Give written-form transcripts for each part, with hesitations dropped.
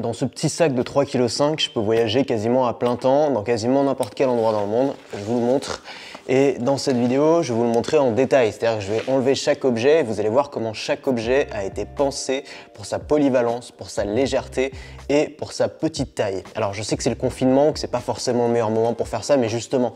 Dans ce petit sac de 3,5 kg, je peux voyager quasiment à plein temps, dans quasiment n'importe quel endroit dans le monde. Je vous le montre. Et dans cette vidéo, je vais vous le montrer en détail. C'est-à-dire que je vais enlever chaque objet et vous allez voir comment chaque objet a été pensé pour sa polyvalence, pour sa légèreté et pour sa petite taille. Alors je sais que c'est le confinement, que c'est pas forcément le meilleur moment pour faire ça, mais justement,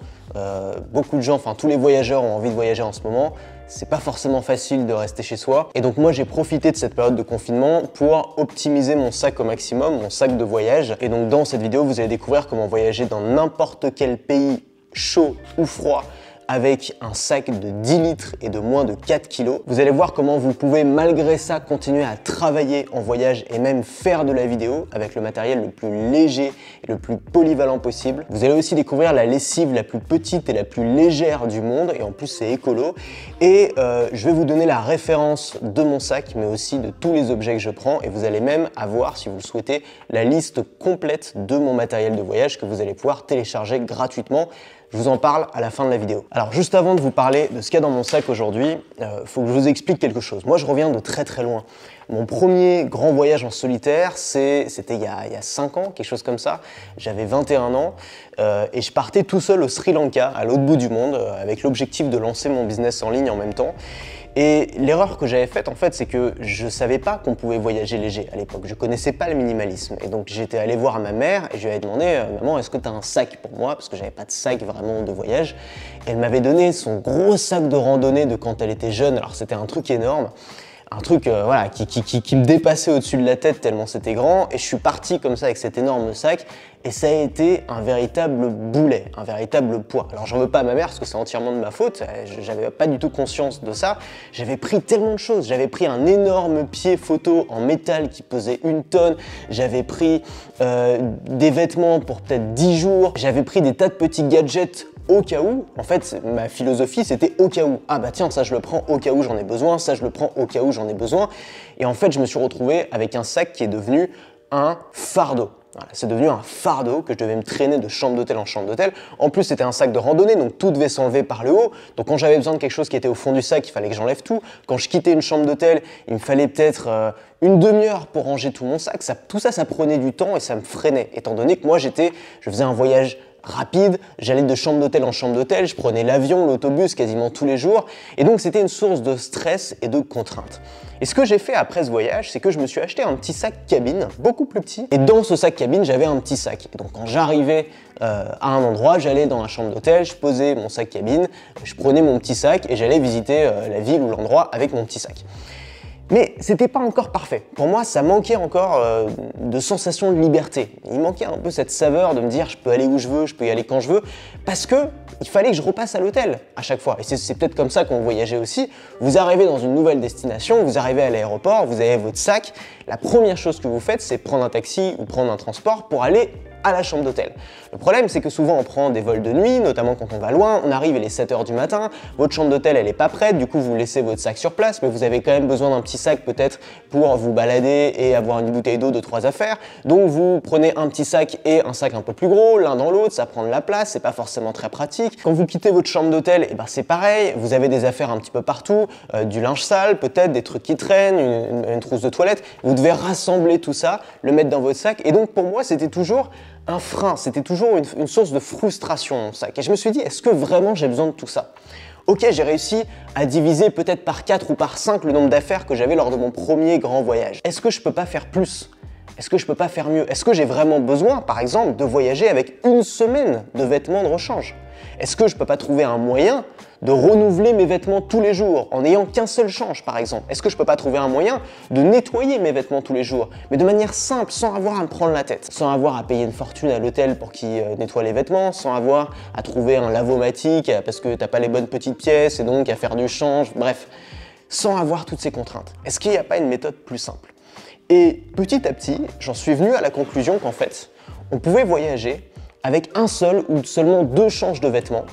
beaucoup de gens, enfin tous les voyageurs ont envie de voyager en ce moment. C'est pas forcément facile de rester chez soi. Et donc moi j'ai profité de cette période de confinement pour optimiser mon sac au maximum, mon sac de voyage. Et donc dans cette vidéo, vous allez découvrir comment voyager dans n'importe quel pays chaud ou froid avec un sac de 10 litres et de moins de 4 kg. Vous allez voir comment vous pouvez malgré ça continuer à travailler en voyage et même faire de la vidéo avec le matériel le plus léger et le plus polyvalent possible. Vous allez aussi découvrir la lessive la plus petite et la plus légère du monde et en plus c'est écolo. Et je vais vous donner la référence de mon sac mais aussi de tous les objets que je prends et vous allez même avoir, si vous le souhaitez, la liste complète de mon matériel de voyage que vous allez pouvoir télécharger gratuitement. Je vous en parle à la fin de la vidéo. Alors juste avant de vous parler de ce qu'il y a dans mon sac aujourd'hui, faut que je vous explique quelque chose. Moi je reviens de très très loin. Mon premier grand voyage en solitaire, c'était il y a 5 ans, quelque chose comme ça. J'avais 21 ans et je partais tout seul au Sri Lanka, à l'autre bout du monde, avec l'objectif de lancer mon business en ligne en même temps. Et l'erreur que j'avais faite en fait, c'est que je savais pas qu'on pouvait voyager léger à l'époque. Je connaissais pas le minimalisme. Et donc j'étais allé voir ma mère et je lui avais demandé maman, est-ce que tu as un sac pour moi? Parce que j'avais pas de sac vraiment de voyage. Et elle m'avait donné son gros sac de randonnée de quand elle était jeune. Alors c'était un truc énorme. Un truc voilà, qui me dépassait au-dessus de la tête tellement c'était grand. Et je suis parti comme ça avec cet énorme sac. Et ça a été un véritable boulet, un véritable poids. Alors j'en veux pas à ma mère parce que c'est entièrement de ma faute, j'avais pas du tout conscience de ça. J'avais pris tellement de choses, j'avais pris un énorme pied photo en métal qui pesait 1 tonne, j'avais pris des vêtements pour peut-être 10 jours, j'avais pris des tas de petits gadgets au cas où. En fait, ma philosophie c'était au cas où. Ah bah tiens, ça je le prends au cas où j'en ai besoin, ça je le prends au cas où j'en ai besoin. Et en fait, je me suis retrouvé avec un sac qui est devenu un fardeau. Voilà, c'est devenu un fardeau que je devais me traîner de chambre d'hôtel en chambre d'hôtel. En plus, c'était un sac de randonnée, donc tout devait s'enlever par le haut. Donc quand j'avais besoin de quelque chose qui était au fond du sac, il fallait que j'enlève tout. Quand je quittais une chambre d'hôtel, il me fallait peut-être une demi-heure pour ranger tout mon sac. Tout ça, ça prenait du temps et ça me freinait. Étant donné que moi, je faisais un voyage rapide, j'allais de chambre d'hôtel en chambre d'hôtel, je prenais l'avion, l'autobus quasiment tous les jours. Et donc, c'était une source de stress et de contrainte. Et ce que j'ai fait après ce voyage, c'est que je me suis acheté un petit sac cabine, beaucoup plus petit. Et dans ce sac cabine, j'avais un petit sac. Et donc quand j'arrivais à un endroit, j'allais dans la chambre d'hôtel, je posais mon sac cabine, je prenais mon petit sac et j'allais visiter la ville ou l'endroit avec mon petit sac. Mais c'était pas encore parfait. Pour moi, ça manquait encore de sensation de liberté. Il manquait un peu cette saveur de me dire je peux aller où je veux, je peux y aller quand je veux, parce que il fallait que je repasse à l'hôtel à chaque fois. Et c'est peut-être comme ça qu'on voyageait aussi. Vous arrivez dans une nouvelle destination, vous arrivez à l'aéroport, vous avez votre sac. La première chose que vous faites, c'est prendre un taxi ou prendre un transport pour aller à la chambre d'hôtel. Le problème, c'est que souvent on prend des vols de nuit, notamment quand on va loin, on arrive, il est 7 h du matin, votre chambre d'hôtel elle est pas prête, du coup vous laissez votre sac sur place, mais vous avez quand même besoin d'un petit sac peut-être pour vous balader et avoir une bouteille d'eau, 2-3 affaires. Donc vous prenez un petit sac et un sac un peu plus gros, l'un dans l'autre, ça prend de la place, c'est pas forcément très pratique. Quand vous quittez votre chambre d'hôtel, c'est pareil, vous avez des affaires un petit peu partout, du linge sale peut-être, des trucs qui traînent, une trousse de toilette, vous devez rassembler tout ça, le mettre dans votre sac, et donc pour moi c'était toujours un frein, c'était toujours une source de frustration mon sac. Et je me suis dit, est-ce que vraiment j'ai besoin de tout ça? Ok, j'ai réussi à diviser peut-être par 4 ou par 5 le nombre d'affaires que j'avais lors de mon premier grand voyage. Est-ce que je peux pas faire plus? Est-ce que je peux pas faire mieux? Est-ce que j'ai vraiment besoin, par exemple, de voyager avec 1 semaine de vêtements de rechange? Est-ce que je peux pas trouver un moyen de renouveler mes vêtements tous les jours en n'ayant qu'un seul change par exemple? Est-ce que je peux pas trouver un moyen de nettoyer mes vêtements tous les jours, mais de manière simple, sans avoir à me prendre la tête, sans avoir à payer une fortune à l'hôtel pour qu'il nettoie les vêtements, sans avoir à trouver un lavomatique parce que t'as pas les bonnes petites pièces et donc à faire du change, bref, sans avoir toutes ces contraintes? Est-ce qu'il n'y a pas une méthode plus simple? Et petit à petit, j'en suis venu à la conclusion qu'en fait, on pouvait voyager avec un seul ou seulement 2 changes de vêtements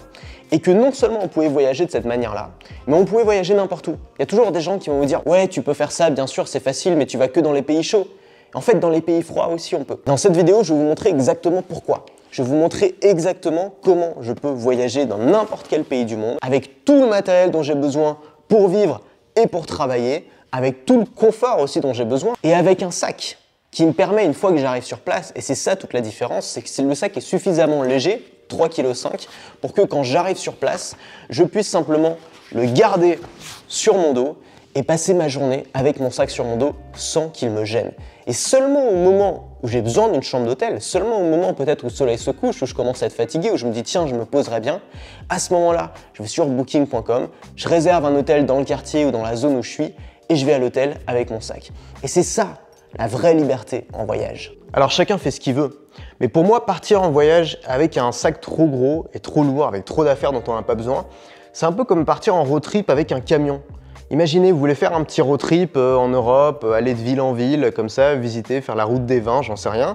et que non seulement on pouvait voyager de cette manière-là, mais on pouvait voyager n'importe où. Il y a toujours des gens qui vont vous dire « Ouais, tu peux faire ça, bien sûr, c'est facile, mais tu vas que dans les pays chauds. » En fait, dans les pays froids aussi, on peut. Dans cette vidéo, je vais vous montrer exactement pourquoi. Je vais vous montrer exactement comment je peux voyager dans n'importe quel pays du monde, avec tout le matériel dont j'ai besoin pour vivre et pour travailler, avec tout le confort aussi dont j'ai besoin, et avec un sac qui me permet, une fois que j'arrive sur place, et c'est ça toute la différence, c'est que le sac est suffisamment léger, 3,5 kg, pour que quand j'arrive sur place, je puisse simplement le garder sur mon dos et passer ma journée avec mon sac sur mon dos sans qu'il me gêne. Et seulement au moment où j'ai besoin d'une chambre d'hôtel, seulement au moment peut-être où le soleil se couche, où je commence à être fatigué, où je me dis tiens, je me poserai bien, à ce moment-là, je vais sur booking.com, je réserve un hôtel dans le quartier ou dans la zone où je suis et je vais à l'hôtel avec mon sac. Et c'est ça, la vraie liberté en voyage. Alors chacun fait ce qu'il veut, mais pour moi, partir en voyage avec un sac trop gros et trop lourd, avec trop d'affaires dont on n'a pas besoin, c'est un peu comme partir en road trip avec un camion. Imaginez, vous voulez faire un petit road trip en Europe, aller de ville en ville, comme ça, visiter, faire la route des vins, j'en sais rien.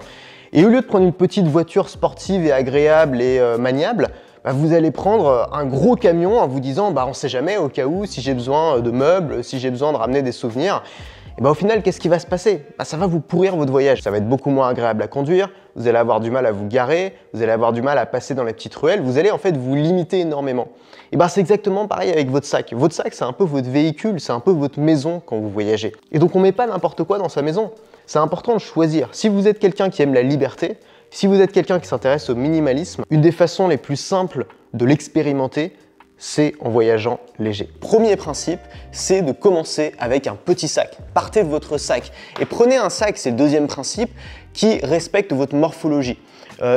Et au lieu de prendre une petite voiture sportive et agréable et maniable, vous allez prendre un gros camion en vous disant on ne sait jamais au cas où, si j'ai besoin de meubles, si j'ai besoin de ramener des souvenirs. Et au final, qu'est-ce qui va se passer? Ça va vous pourrir votre voyage. Ça va être beaucoup moins agréable à conduire, vous allez avoir du mal à vous garer, vous allez avoir du mal à passer dans les petites ruelles, vous allez en fait vous limiter énormément. Et c'est exactement pareil avec votre sac. Votre sac, c'est un peu votre véhicule, c'est un peu votre maison quand vous voyagez. Et donc on ne met pas n'importe quoi dans sa maison. C'est important de choisir. Si vous êtes quelqu'un qui aime la liberté, si vous êtes quelqu'un qui s'intéresse au minimalisme, une des façons les plus simples de l'expérimenter, c'est en voyageant léger. Premier principe, c'est de commencer avec un petit sac. Partez de votre sac et prenez un sac, c'est le deuxième principe, qui respecte votre morphologie.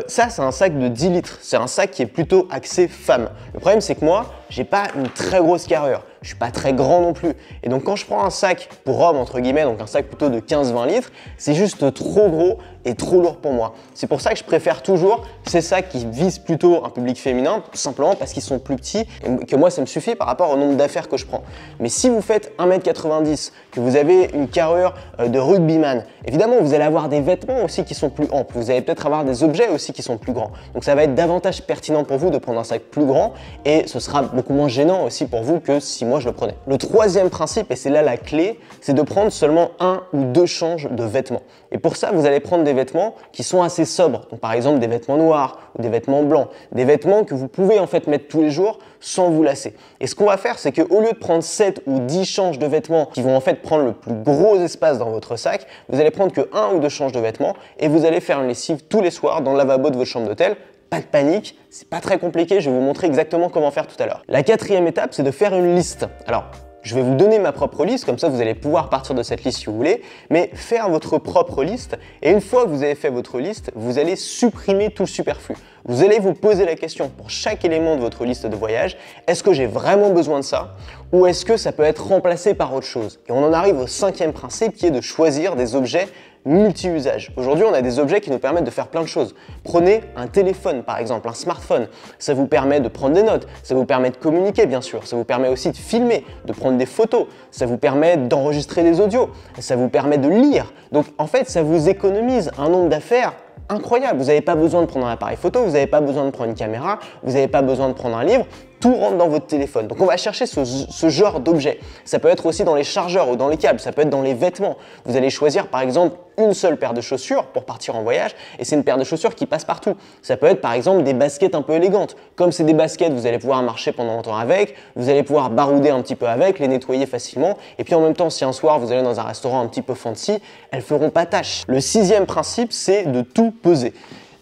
Ça, c'est un sac de 10 litres. C'est un sac qui est plutôt axé femme. Le problème, c'est que moi, j'ai pas une très grosse carrure. Je suis pas très grand non plus. Et donc, quand je prends un sac pour homme, entre guillemets, donc un sac plutôt de 15-20 litres, c'est juste trop gros et trop lourd pour moi. C'est pour ça que je préfère toujours ces sacs qui visent plutôt un public féminin, tout simplement parce qu'ils sont plus petits et que moi, ça me suffit par rapport au nombre d'affaires que je prends. Mais si vous faites 1,90 m, que vous avez une carrure de rugbyman, évidemment, vous allez avoir des vêtements aussi qui sont plus amples. Vous allez peut-être avoir des objets aussi qui sont plus grands. Donc, ça va être davantage pertinent pour vous de prendre un sac plus grand et ce sera beaucoup moins gênant aussi pour vous que si moi je le prenais. Le troisième principe, et c'est là la clé, c'est de prendre seulement 1 ou 2 changes de vêtements. Et pour ça, vous allez prendre des vêtements qui sont assez sobres. Donc, par exemple, des vêtements noirs ou des vêtements blancs. Des vêtements que vous pouvez en fait mettre tous les jours sans vous lasser. Et ce qu'on va faire, c'est qu'au lieu de prendre 7 ou 10 changes de vêtements qui vont en fait prendre le plus gros espace dans votre sac, vous allez prendre que 1 ou 2 changes de vêtements et vous allez faire une lessive tous les soirs dans le lavabo de votre chambre d'hôtel. Pas de panique, c'est pas très compliqué, je vais vous montrer exactement comment faire tout à l'heure. La quatrième étape, c'est de faire une liste. Alors, je vais vous donner ma propre liste, comme ça vous allez pouvoir partir de cette liste si vous voulez, mais faire votre propre liste. Et une fois que vous avez fait votre liste, vous allez supprimer tout le superflu. Vous allez vous poser la question pour chaque élément de votre liste de voyage, est-ce que j'ai vraiment besoin de ça ou est-ce que ça peut être remplacé par autre chose? Et on en arrive au cinquième principe qui est de choisir des objets multi-usage. Aujourd'hui, on a des objets qui nous permettent de faire plein de choses. Prenez un téléphone, par exemple, un smartphone. Ça vous permet de prendre des notes, ça vous permet de communiquer, bien sûr. Ça vous permet aussi de filmer, de prendre des photos. Ça vous permet d'enregistrer des audios. Ça vous permet de lire. Donc, en fait, ça vous économise un nombre d'affaires incroyable. Vous n'avez pas besoin de prendre un appareil photo, vous n'avez pas besoin de prendre une caméra, vous n'avez pas besoin de prendre un livre. Tout rentre dans votre téléphone. Donc on va chercher ce genre d'objet. Ça peut être aussi dans les chargeurs ou dans les câbles, ça peut être dans les vêtements. Vous allez choisir par exemple une seule paire de chaussures pour partir en voyage et c'est une paire de chaussures qui passe partout. Ça peut être par exemple des baskets un peu élégantes. Comme c'est des baskets, vous allez pouvoir marcher pendant longtemps avec, vous allez pouvoir barouder un petit peu avec, les nettoyer facilement et puis en même temps si un soir vous allez dans un restaurant un petit peu fancy, elles feront pas tâche. Le sixième principe, c'est de tout peser.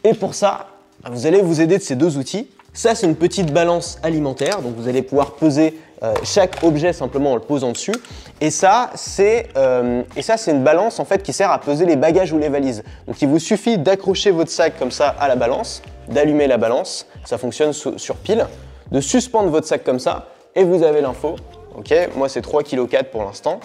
Et pour ça, vous allez vous aider de ces deux outils. Ça, c'est une petite balance alimentaire, donc vous allez pouvoir peser chaque objet simplement en le posant dessus. Et ça, c'est une balance en fait qui sert à peser les bagages ou les valises. Donc il vous suffit d'accrocher votre sac comme ça à la balance, d'allumer la balance, ça fonctionne sur pile, de suspendre votre sac comme ça et vous avez l'info. Ok, moi c'est 3,4 kg pour l'instant.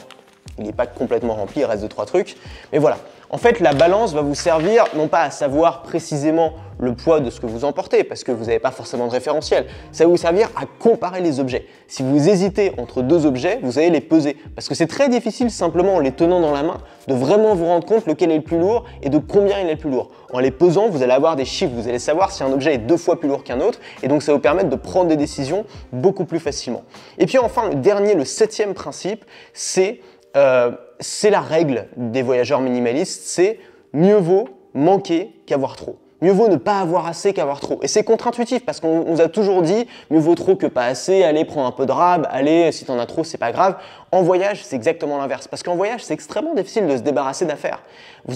Il n'est pas complètement rempli, il reste 2-3 trucs. Mais voilà, en fait la balance va vous servir non pas à savoir précisément le poids de ce que vous emportez parce que vous n'avez pas forcément de référentiel. Ça va vous servir à comparer les objets. Si vous hésitez entre deux objets, vous allez les peser parce que c'est très difficile simplement en les tenant dans la main de vraiment vous rendre compte lequel est le plus lourd et de combien il est le plus lourd. En les pesant, vous allez avoir des chiffres, vous allez savoir si un objet est 2 fois plus lourd qu'un autre et donc ça va vous permettre de prendre des décisions beaucoup plus facilement. Et puis enfin, le dernier, le septième principe, c'est la règle des voyageurs minimalistes, c'est mieux vaut manquer qu'avoir trop. Mieux vaut ne pas avoir assez qu'avoir trop. Et c'est contre-intuitif parce qu'on nous a toujours dit mieux vaut trop que pas assez, allez, prends un peu de rab, allez, si t'en as trop, c'est pas grave. En voyage, c'est exactement l'inverse. Parce qu'en voyage, c'est extrêmement difficile de se débarrasser d'affaires.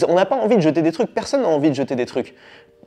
On n'a pas envie de jeter des trucs, personne n'a envie de jeter des trucs.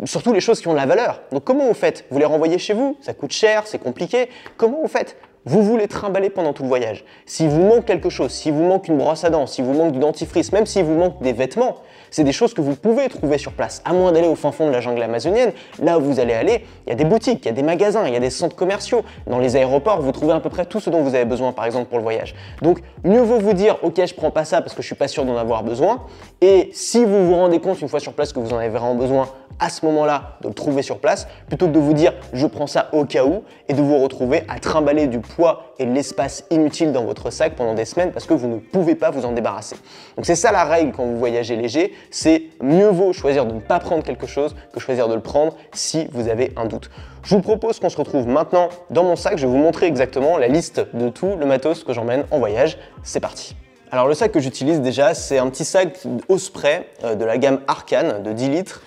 Surtout les choses qui ont de la valeur. Donc comment vous faites? Vous les renvoyez chez vous? Ça coûte cher, c'est compliqué. Comment vous faites? Vous voulez trimballer pendant tout le voyage. S'il vous manque quelque chose, s'il vous manque une brosse à dents, s'il vous manque du dentifrice, même s'il vous manque des vêtements, c'est des choses que vous pouvez trouver sur place. À moins d'aller au fin fond de la jungle amazonienne, là où vous allez aller, il y a des boutiques, il y a des magasins, il y a des centres commerciaux. Dans les aéroports, vous trouvez à peu près tout ce dont vous avez besoin, par exemple, pour le voyage. Donc, mieux vaut vous dire, ok, je prends pas ça parce que je suis pas sûr d'en avoir besoin. Et si vous vous rendez compte une fois sur place que vous en avez vraiment besoin, à ce moment-là, de le trouver sur place, plutôt que de vous dire je prends ça au cas où et de vous retrouver à trimballer du poids et de l'espace inutile dans votre sac pendant des semaines parce que vous ne pouvez pas vous en débarrasser. Donc c'est ça la règle quand vous voyagez léger, c'est mieux vaut choisir de ne pas prendre quelque chose que choisir de le prendre si vous avez un doute. Je vous propose qu'on se retrouve maintenant dans mon sac, je vais vous montrer exactement la liste de tout le matos que j'emmène en voyage. C'est parti. Alors le sac que j'utilise déjà, c'est un petit sac Osprey de la gamme Arcan de 10 litres.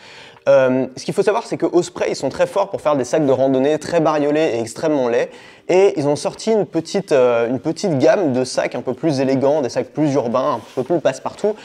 Ce qu'il faut savoir, c'est que Osprey, ils sont très forts pour faire des sacs de randonnée très bariolés et extrêmement laids. Et ils ont sorti une petite gamme de sacs un peu plus élégants, des sacs plus urbains, un peu plus passe-partout.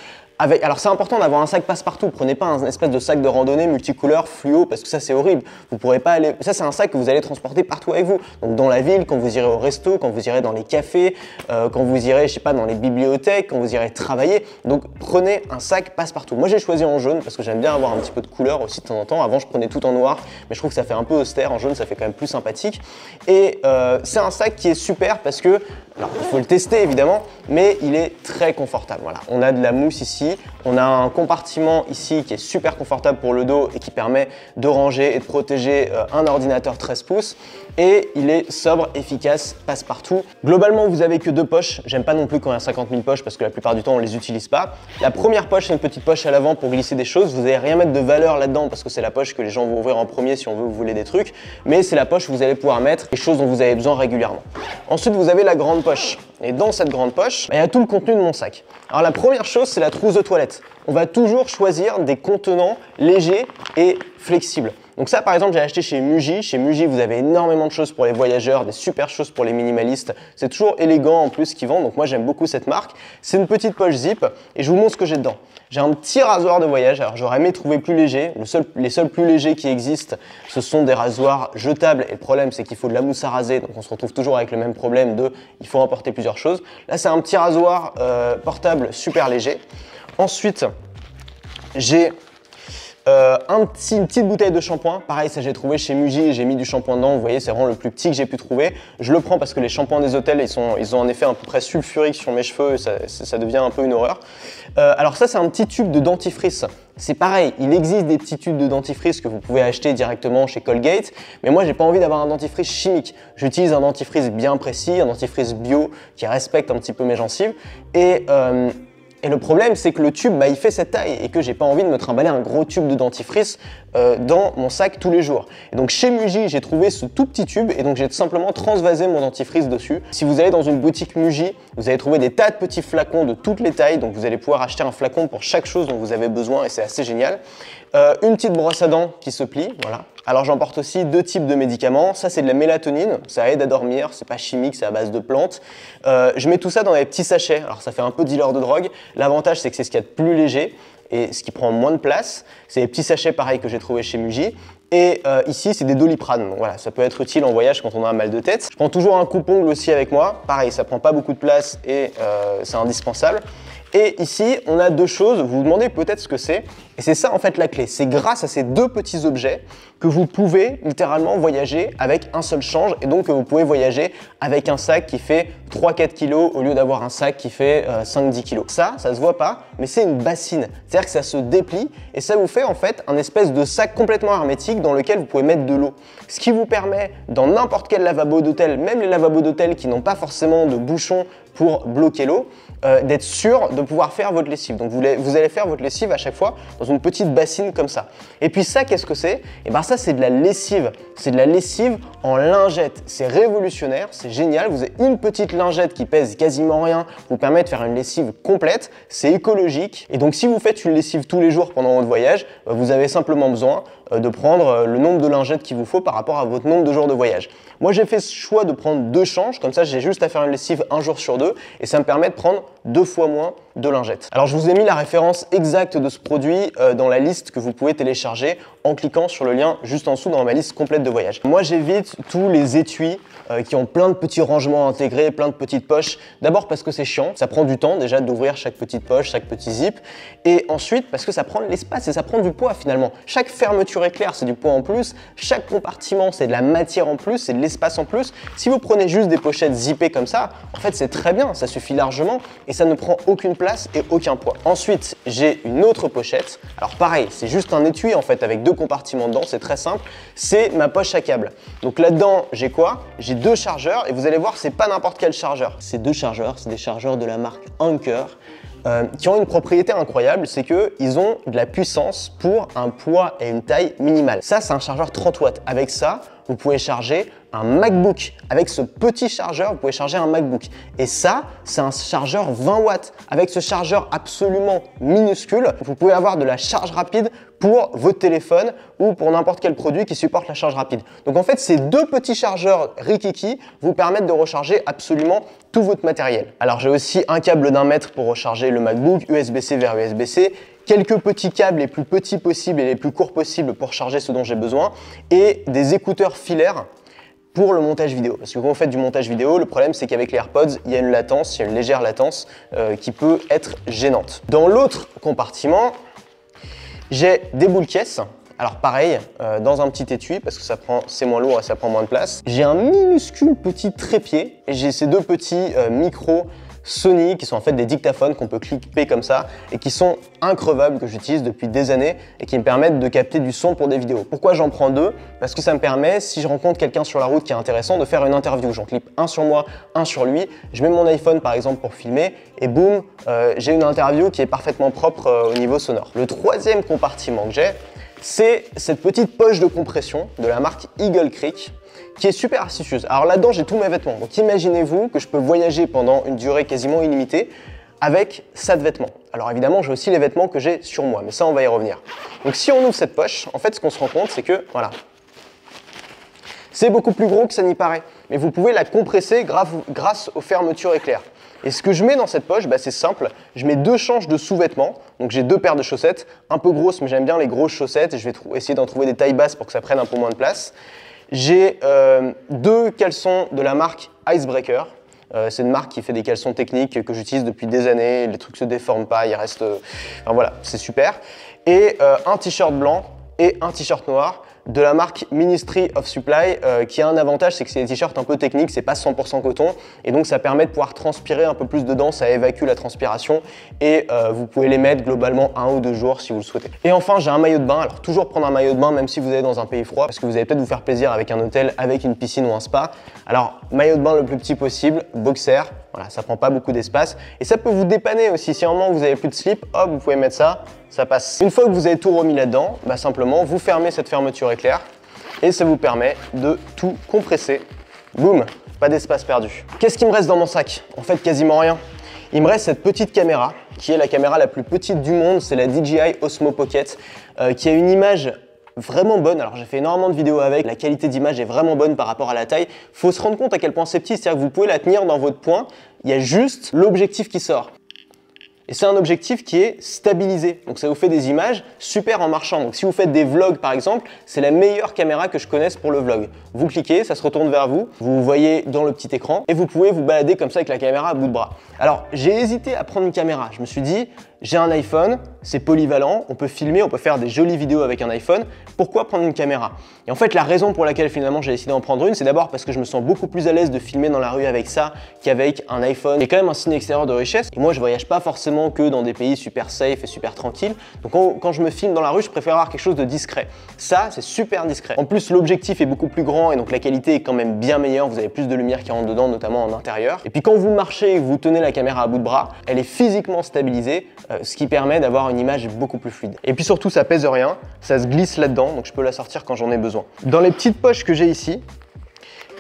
Alors c'est important d'avoir un sac passe-partout, prenez pas un espèce de sac de randonnée multicouleur fluo parce que ça c'est horrible, vous pourrez pas aller, ça c'est un sac que vous allez transporter partout avec vous, donc dans la ville, quand vous irez au resto, quand vous irez dans les cafés, quand vous irez je sais pas dans les bibliothèques, quand vous irez travailler, donc prenez un sac passe-partout. Moi j'ai choisi en jaune parce que j'aime bien avoir un petit peu de couleur aussi de temps en temps, avant je prenais tout en noir, mais je trouve que ça fait un peu austère, en jaune ça fait quand même plus sympathique et c'est un sac qui est super parce que, alors il faut le tester évidemment, mais il est très confortable, voilà, on a de la mousse ici. On a un compartiment ici qui est super confortable pour le dos et qui permet de ranger et de protéger un ordinateur 13 pouces. Et il est sobre, efficace, passe partout. Globalement, vous avez que deux poches. J'aime pas non plus quand il y a 50 000 poches parce que la plupart du temps, on les utilise pas. La première poche, c'est une petite poche à l'avant pour glisser des choses. Vous n'allez rien mettre de valeur là-dedans parce que c'est la poche que les gens vont ouvrir en premier si on veut vous voler des trucs. Mais c'est la poche où vous allez pouvoir mettre les choses dont vous avez besoin régulièrement. Ensuite, vous avez la grande poche. Et dans cette grande poche, il y a tout le contenu de mon sac. Alors la première chose, c'est la trousse de toilette. On va toujours choisir des contenants légers et flexibles. Donc ça, par exemple, j'ai acheté chez Muji. Chez Muji, vous avez énormément de choses pour les voyageurs, des super choses pour les minimalistes. C'est toujours élégant en plus ce qu'ils vendent. Donc moi, j'aime beaucoup cette marque. C'est une petite poche zip et je vous montre ce que j'ai dedans. J'ai un petit rasoir de voyage. Alors j'aurais aimé trouver plus léger. Les seuls plus légers qui existent, ce sont des rasoirs jetables. Et le problème, c'est qu'il faut de la mousse à raser. Donc on se retrouve toujours avec le même problème de il faut emporter plusieurs choses. Là, c'est un petit rasoir portable super léger. Ensuite, j'ai une petite bouteille de shampoing. Pareil, ça j'ai trouvé chez Muji, j'ai mis du shampoing dedans. Vous voyez, c'est vraiment le plus petit que j'ai pu trouver. Je le prends parce que les shampoings des hôtels, ils ont un effet à peu près sulfurique sur mes cheveux. Ça devient un peu une horreur. Alors ça, c'est un petit tube de dentifrice. C'est pareil, il existe des petits tubes de dentifrice que vous pouvez acheter directement chez Colgate, mais moi j'ai pas envie d'avoir un dentifrice chimique. J'utilise un dentifrice bien précis, un dentifrice bio qui respecte un petit peu mes gencives. Et le problème, c'est que le tube, il fait cette taille et que j'ai pas envie de me trimballer un gros tube de dentifrice dans mon sac tous les jours. Et donc chez Muji, j'ai trouvé ce tout petit tube et donc j'ai tout simplement transvasé mon dentifrice dessus. Si vous allez dans une boutique Muji, vous allez trouver des tas de petits flacons de toutes les tailles, donc vous allez pouvoir acheter un flacon pour chaque chose dont vous avez besoin et c'est assez génial. Une petite brosse à dents qui se plie, voilà. Alors j'emporte aussi deux types de médicaments. Ça c'est de la mélatonine, ça aide à dormir, c'est pas chimique, c'est à base de plantes. Je mets tout ça dans des petits sachets, alors ça fait un peu dealer de drogue. L'avantage c'est que c'est ce qu'il y a de plus léger et ce qui prend moins de place. C'est des petits sachets pareils que j'ai trouvé chez Muji. Et ici, c'est des Doliprane. Donc voilà, ça peut être utile en voyage quand on a un mal de tête. Je prends toujours un coupe-ongle aussi avec moi. Pareil, ça prend pas beaucoup de place et c'est indispensable. Et ici, on a deux choses. Vous vous demandez peut-être ce que c'est. Et c'est ça en fait la clé. C'est grâce à ces deux petits objets que vous pouvez littéralement voyager avec un seul change et donc que vous pouvez voyager avec un sac qui fait 3-4 kg au lieu d'avoir un sac qui fait 5-10 kg. Ça se voit pas, mais c'est une bassine. C'est-à-dire que ça se déplie et ça vous fait en fait un espèce de sac complètement hermétique dans lequel vous pouvez mettre de l'eau. Ce qui vous permet dans n'importe quel lavabo d'hôtel, même les lavabos d'hôtel qui n'ont pas forcément de bouchon pour bloquer l'eau, d'être sûr de pouvoir faire votre lessive. Donc vous allez faire votre lessive à chaque fois dans une petite bassine comme ça. Et puis ça, qu'est-ce que c'est? Et bien ça, c'est de la lessive. C'est de la lessive en lingette. C'est révolutionnaire, c'est génial. Vous avez une petite lingette qui pèse quasiment rien, vous permet de faire une lessive complète. C'est écologique. Et donc si vous faites une lessive tous les jours pendant votre voyage, vous avez simplement besoin de prendre le nombre de lingettes qu'il vous faut par rapport à votre nombre de jours de voyage. Moi, j'ai fait ce choix de prendre 2 changes, comme ça j'ai juste à faire une lessive un jour sur 2 et ça me permet de prendre 2 fois moins de lingettes. Alors je vous ai mis la référence exacte de ce produit dans la liste que vous pouvez télécharger en cliquant sur le lien juste en dessous dans ma liste complète de voyage. Moi, j'évite tous les étuis qui ont plein de petits rangements intégrés, plein de petites poches. D'abord parce que c'est chiant, ça prend du temps déjà d'ouvrir chaque petite poche, chaque petit zip. Et ensuite parce que ça prend de l'espace et ça prend du poids finalement. Chaque fermeture éclair, c'est du poids en plus. Chaque compartiment, c'est de la matière en plus, c'est de l'espace en plus. Si vous prenez juste des pochettes zippées comme ça, en fait c'est très bien, ça suffit largement et ça ne prend aucune place et aucun poids. Ensuite, j'ai une autre pochette. Alors pareil, c'est juste un étui en fait avec 2 compartiments dedans, c'est très simple. C'est ma poche à câble. Donc là-dedans, j'ai quoi? J'ai 2 chargeurs et vous allez voir, c'est pas n'importe quel chargeur. Ces 2 chargeurs, c'est des chargeurs de la marque Anker qui ont une propriété incroyable, c'est qu'ils ont de la puissance pour un poids et une taille minimale. Ça, c'est un chargeur 30 watts. Avec ça, vous pouvez charger un MacBook. Avec ce petit chargeur, vous pouvez charger un MacBook. Et ça, c'est un chargeur 20 watts. Avec ce chargeur absolument minuscule, vous pouvez avoir de la charge rapide pour votre téléphone ou pour n'importe quel produit qui supporte la charge rapide. Donc en fait, ces 2 petits chargeurs rikiki vous permettent de recharger absolument tout votre matériel. Alors j'ai aussi un câble d'1 mètre pour recharger le MacBook, USB-C vers USB-C, quelques petits câbles les plus petits possibles et les plus courts possibles pour charger ce dont j'ai besoin et des écouteurs filaires pour le montage vidéo. Parce que quand vous faites du montage vidéo, le problème c'est qu'avec les AirPods, il y a une latence, il y a une légère latence qui peut être gênante. Dans l'autre compartiment, j'ai des boules caisses. Alors pareil, dans un petit étui parce que c'est moins lourd et ça prend moins de place. J'ai un minuscule petit trépied et j'ai ces 2 petits micros Sony qui sont en fait des dictaphones qu'on peut clipper comme ça et qui sont increvables, que j'utilise depuis des années et qui me permettent de capter du son pour des vidéos. Pourquoi j'en prends 2? Parce que ça me permet, si je rencontre quelqu'un sur la route qui est intéressant, de faire une interview. J'en clippe un sur moi, un sur lui. Je mets mon iPhone par exemple pour filmer et boum, j'ai une interview qui est parfaitement propre au niveau sonore. Le 3e compartiment que j'ai, c'est cette petite poche de compression de la marque Eagle Creek qui est super astucieuse. Alors là-dedans, j'ai tous mes vêtements. Donc imaginez-vous que je peux voyager pendant une durée quasiment illimitée avec ça de vêtements. Alors évidemment, j'ai aussi les vêtements que j'ai sur moi, mais ça, on va y revenir. Donc si on ouvre cette poche, en fait, ce qu'on se rend compte, c'est que, voilà, c'est beaucoup plus gros que ça n'y paraît. Mais vous pouvez la compresser grâce aux fermetures éclair. Et ce que je mets dans cette poche, c'est simple. Je mets 2 changes de sous-vêtements. Donc j'ai 2 paires de chaussettes, un peu grosses, mais j'aime bien les grosses chaussettes. Et je vais essayer d'en trouver des tailles basses pour que ça prenne un peu moins de place. J'ai 2 caleçons de la marque Icebreaker. C'est une marque qui fait des caleçons techniques que j'utilise depuis des années. Les trucs se déforment pas, ils restent... Enfin voilà, c'est super. Et un t-shirt blanc et un t-shirt noir de la marque Ministry of Supply qui a un avantage, c'est que c'est des t-shirts un peu techniques, c'est pas 100% coton et donc ça permet de pouvoir transpirer un peu plus dedans, ça évacue la transpiration et vous pouvez les mettre globalement 1 ou 2 jours si vous le souhaitez. Et enfin, j'ai un maillot de bain. Alors toujours prendre un maillot de bain même si vous êtes dans un pays froid parce que vous allez peut-être vous faire plaisir avec un hôtel, avec une piscine ou un spa. Alors maillot de bain le plus petit possible, boxer, voilà, ça prend pas beaucoup d'espace et ça peut vous dépanner aussi. Si à un moment vous avez plus de slip, hop, vous pouvez mettre ça. Ça passe. Une fois que vous avez tout remis là-dedans, simplement vous fermez cette fermeture éclair et ça vous permet de tout compresser. Boum, pas d'espace perdu. Qu'est-ce qui me reste dans mon sac? En fait, quasiment rien. Il me reste cette petite caméra qui est la caméra la plus petite du monde, c'est la DJI Osmo Pocket qui a une image vraiment bonne. Alors j'ai fait énormément de vidéos avec, la qualité d'image est vraiment bonne par rapport à la taille. Il faut se rendre compte à quel point c'est petit, c'est-à-dire que vous pouvez la tenir dans votre poing, il y a juste l'objectif qui sort. Et c'est un objectif qui est stabilisé, donc ça vous fait des images super en marchant. Donc si vous faites des vlogs par exemple, c'est la meilleure caméra que je connaisse pour le vlog. Vous cliquez, ça se retourne vers vous, vous voyez dans le petit écran et vous pouvez vous balader comme ça avec la caméra à bout de bras. Alors j'ai hésité à prendre une caméra, je me suis dit j'ai un iPhone, c'est polyvalent, on peut filmer, on peut faire des jolies vidéos avec un iPhone. Pourquoi prendre une caméra? Et en fait, la raison pour laquelle finalement j'ai décidé d'en prendre une, c'est d'abord parce que je me sens beaucoup plus à l'aise de filmer dans la rue avec ça qu'avec un iPhone. C'est quand même un signe extérieur de richesse. Et moi, je voyage pas forcément que dans des pays super safe et super tranquilles. Donc quand je me filme dans la rue, je préfère avoir quelque chose de discret. Ça, c'est super discret. En plus, l'objectif est beaucoup plus grand et donc la qualité est quand même bien meilleure. Vous avez plus de lumière qui rentre dedans, notamment en intérieur. Et puis quand vous marchez et que vous tenez la caméra à bout de bras, elle est physiquement stabilisée, ce qui permet d'avoir une image beaucoup plus fluide. Et puis surtout, ça pèse rien, ça se glisse là-dedans, donc je peux la sortir quand j'en ai besoin. Dans les petites poches que j'ai ici,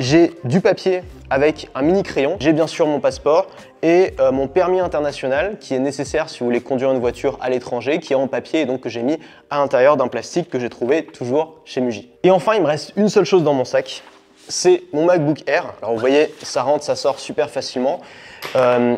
j'ai du papier avec un mini crayon, j'ai bien sûr mon passeport et mon permis international qui est nécessaire si vous voulez conduire une voiture à l'étranger, qui est en papier et donc que j'ai mis à l'intérieur d'un plastique que j'ai trouvé toujours chez Muji. Et enfin, il me reste une seule chose dans mon sac, c'est mon MacBook Air. Alors vous voyez, ça rentre, ça sort super facilement.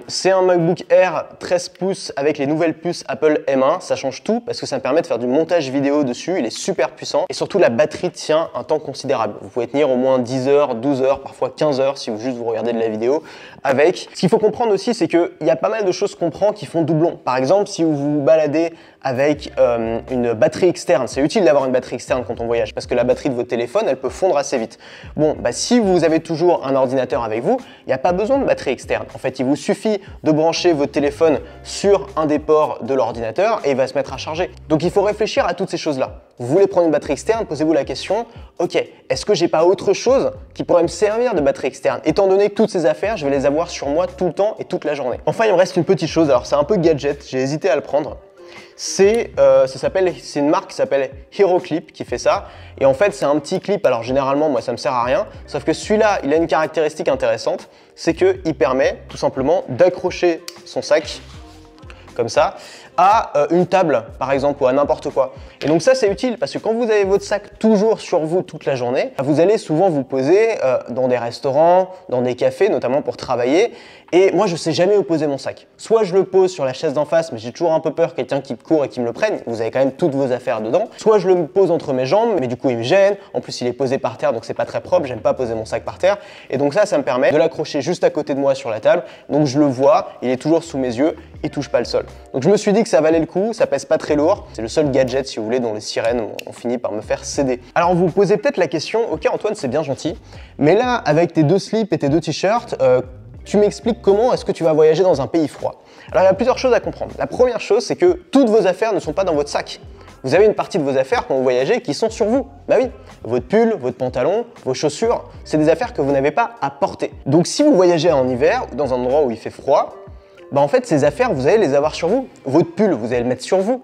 C'est un MacBook Air 13 pouces avec les nouvelles puces Apple M1. Ça change tout parce que ça me permet de faire du montage vidéo dessus. Il est super puissant et surtout la batterie tient un temps considérable. Vous pouvez tenir au moins 10 heures, 12 heures, parfois 15 heures si vous regardez de la vidéo avec. Ce qu'il faut comprendre aussi, c'est qu'il y a pas mal de choses qu'on prend qui font doublon. Par exemple, si vous vous baladez avec une batterie externe, c'est utile d'avoir une batterie externe quand on voyage parce que la batterie de votre téléphone, elle peut fondre assez vite. Bon, si vous avez toujours un ordinateur avec vous, il n'y a pas besoin de batterie externe. En fait, il vous suffit de brancher votre téléphone sur un des ports de l'ordinateur et il va se mettre à charger. Donc il faut réfléchir à toutes ces choses-là. Vous voulez prendre une batterie externe, posez-vous la question, ok, est-ce que j'ai pas autre chose qui pourrait me servir de batterie externe? Étant donné que toutes ces affaires, je vais les avoir sur moi tout le temps et toute la journée. Enfin, il me reste une petite chose, alors c'est un peu gadget, j'ai hésité à le prendre. C'est une marque qui s'appelle HeroClip qui fait ça. Et en fait, c'est un petit clip. Alors généralement, moi, ça me sert à rien. Sauf que celui-là, il a une caractéristique intéressante. C'est qu'il permet tout simplement d'accrocher son sac comme ça à une table par exemple ou à n'importe quoi. Et donc ça c'est utile parce que quand vous avez votre sac toujours sur vous toute la journée, vous allez souvent vous poser dans des restaurants, dans des cafés notamment pour travailler. Et moi je sais jamais où poser mon sac. Soit je le pose sur la chaise d'en face mais j'ai toujours un peu peur quelqu'un qui court et qui me le prenne. Vous avez quand même toutes vos affaires dedans. Soit je le pose entre mes jambes mais du coup il me gêne. En plus il est posé par terre donc c'est pas très propre. J'aime pas poser mon sac par terre. Et donc ça me permet de l'accrocher juste à côté de moi sur la table. Donc je le vois, il est toujours sous mes yeux, il touche pas le sol. Donc je me suis dit que ça valait le coup, ça pèse pas très lourd. C'est le seul gadget, si vous voulez, dont les sirènes ont fini par me faire céder. Alors vous vous posez peut-être la question, ok Antoine, c'est bien gentil, mais là, avec tes deux slips et tes deux t-shirts, tu m'expliques comment est-ce que tu vas voyager dans un pays froid. Alors il y a plusieurs choses à comprendre. La première chose, c'est que toutes vos affaires ne sont pas dans votre sac. Vous avez une partie de vos affaires quand vous voyagez qui sont sur vous. Bah oui, votre pull, votre pantalon, vos chaussures, c'est des affaires que vous n'avez pas à porter. Donc si vous voyagez en hiver ou dans un endroit où il fait froid, bah en fait, ces affaires, vous allez les avoir sur vous. Votre pull, vous allez le mettre sur vous.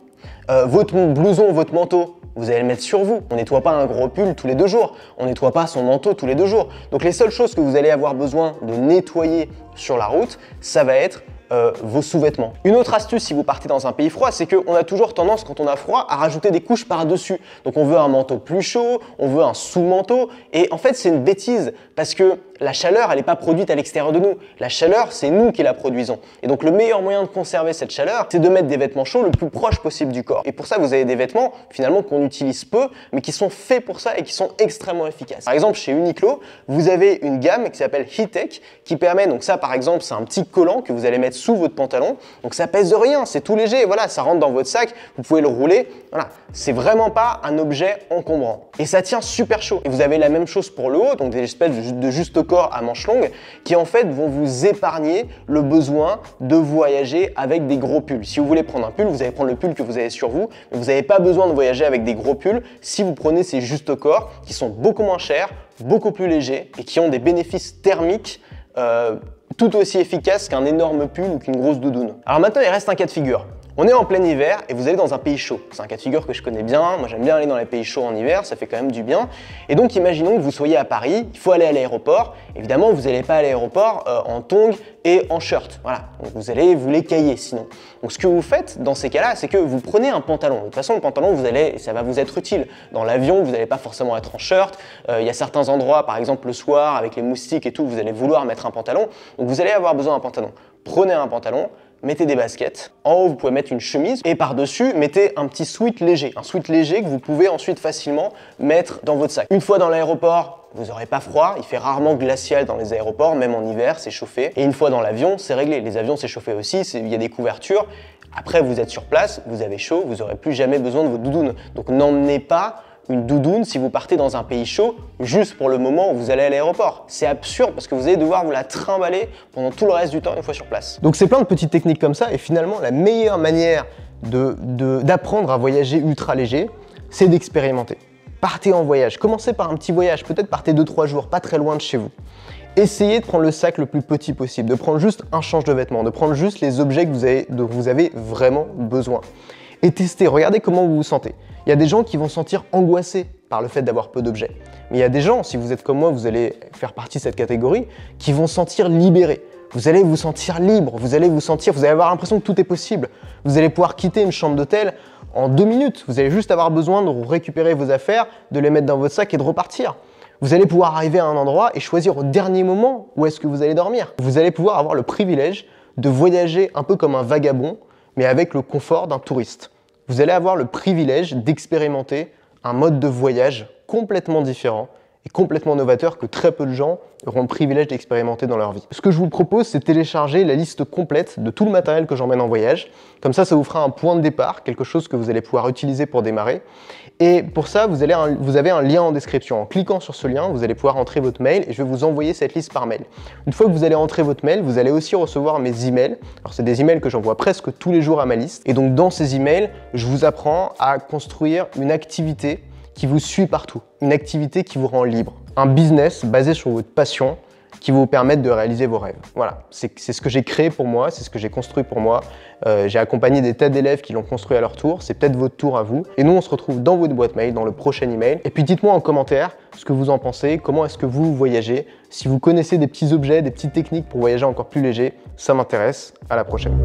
Votre blouson, votre manteau, vous allez le mettre sur vous. On nettoie pas un gros pull tous les 2 jours. On nettoie pas son manteau tous les 2 jours. Donc les seules choses que vous allez avoir besoin de nettoyer sur la route, ça va être vos sous-vêtements. Une autre astuce si vous partez dans un pays froid, c'est qu'on a toujours tendance quand on a froid à rajouter des couches par-dessus. Donc on veut un manteau plus chaud, on veut un sous-manteau et en fait c'est une bêtise parce que la chaleur elle n'est pas produite à l'extérieur de nous. La chaleur c'est nous qui la produisons. Et donc le meilleur moyen de conserver cette chaleur c'est de mettre des vêtements chauds le plus proche possible du corps. Et pour ça vous avez des vêtements finalement qu'on utilise peu mais qui sont faits pour ça et qui sont extrêmement efficaces. Par exemple chez Uniqlo vous avez une gamme qui s'appelle Heattech qui permet, donc ça par exemple c'est un petit collant que vous allez mettre sous votre pantalon, donc ça pèse de rien, c'est tout léger, voilà, ça rentre dans votre sac, vous pouvez le rouler, voilà, c'est vraiment pas un objet encombrant. Et ça tient super chaud. Et vous avez la même chose pour le haut, donc des espèces de juste corps à manches longues qui en fait vont vous épargner le besoin de voyager avec des gros pulls. Si vous voulez prendre un pull, vous allez prendre le pull que vous avez sur vous, mais vous n'avez pas besoin de voyager avec des gros pulls si vous prenez ces juste corps qui sont beaucoup moins chers, beaucoup plus légers et qui ont des bénéfices thermiques tout aussi efficace qu'un énorme pull ou qu'une grosse doudoune. Alors maintenant, il reste un cas de figure. On est en plein hiver et vous allez dans un pays chaud. C'est un cas de figure que je connais bien. Moi, j'aime bien aller dans les pays chauds en hiver, ça fait quand même du bien. Et donc, imaginons que vous soyez à Paris, il faut aller à l'aéroport. Évidemment, vous n'allez pas à l'aéroport en tongs et en shirt. Voilà, donc vous allez vous les cailler sinon. Donc, ce que vous faites dans ces cas-là, c'est que vous prenez un pantalon. De toute façon, le pantalon, ça va vous être utile. Dans l'avion, vous n'allez pas forcément être en shirt. Il y a certains endroits, par exemple le soir, avec les moustiques et tout, vous allez vouloir mettre un pantalon. Donc, vous allez avoir besoin d'un pantalon. Prenez un pantalon. Mettez des baskets, en haut vous pouvez mettre une chemise et par-dessus mettez un petit sweat léger que vous pouvez ensuite facilement mettre dans votre sac. Une fois dans l'aéroport, vous n'aurez pas froid, il fait rarement glacial dans les aéroports, même en hiver, c'est chauffé. Et une fois dans l'avion, c'est réglé. Les avions, c'est chauffé aussi, il y a des couvertures. Après, vous êtes sur place, vous avez chaud, vous n'aurez plus jamais besoin de votre doudoune. Donc n'emmenez pas une doudoune si vous partez dans un pays chaud juste pour le moment où vous allez à l'aéroport. C'est absurde parce que vous allez devoir vous la trimballer pendant tout le reste du temps une fois sur place. Donc c'est plein de petites techniques comme ça et finalement la meilleure manière d'apprendre à voyager ultra léger, c'est d'expérimenter. Partez en voyage, commencez par un petit voyage, peut-être partez 2-3 jours, pas très loin de chez vous. Essayez de prendre le sac le plus petit possible, de prendre juste un change de vêtements, de prendre juste les objets dont vous avez vraiment besoin. Et testez, regardez comment vous vous sentez. Il y a des gens qui vont se sentir angoissés par le fait d'avoir peu d'objets. Mais il y a des gens, si vous êtes comme moi, vous allez faire partie de cette catégorie, qui vont se sentir libérés. Vous allez vous sentir libre, vous allez avoir l'impression que tout est possible. Vous allez pouvoir quitter une chambre d'hôtel en 2 minutes. Vous allez juste avoir besoin de récupérer vos affaires, de les mettre dans votre sac et de repartir. Vous allez pouvoir arriver à un endroit et choisir au dernier moment où est-ce que vous allez dormir. Vous allez pouvoir avoir le privilège de voyager un peu comme un vagabond, mais avec le confort d'un touriste. Vous allez avoir le privilège d'expérimenter un mode de voyage complètement différent et complètement novateur que très peu de gens auront le privilège d'expérimenter dans leur vie. Ce que je vous propose, c'est de télécharger la liste complète de tout le matériel que j'emmène en voyage. Comme ça vous fera un point de départ, quelque chose que vous allez pouvoir utiliser pour démarrer. Et pour ça, vous avez un lien en description. En cliquant sur ce lien, vous allez pouvoir entrer votre mail et je vais vous envoyer cette liste par mail. Une fois que vous allez entrer votre mail, vous allez aussi recevoir mes emails. Alors, c'est des emails que j'envoie presque tous les jours à ma liste. Et donc, dans ces emails, je vous apprends à construire une activité qui vous suit partout, une activité qui vous rend libre, un business basé sur votre passion qui va vous permettre de réaliser vos rêves. Voilà, c'est ce que j'ai créé pour moi, c'est ce que j'ai construit pour moi. J'ai accompagné des tas d'élèves qui l'ont construit à leur tour, c'est peut-être votre tour à vous. Et nous, on se retrouve dans votre boîte mail, dans le prochain email. Et puis dites-moi en commentaire ce que vous en pensez, comment est-ce que vous voyagez. Si vous connaissez des petits objets, des petites techniques pour voyager encore plus léger, ça m'intéresse. À la prochaine.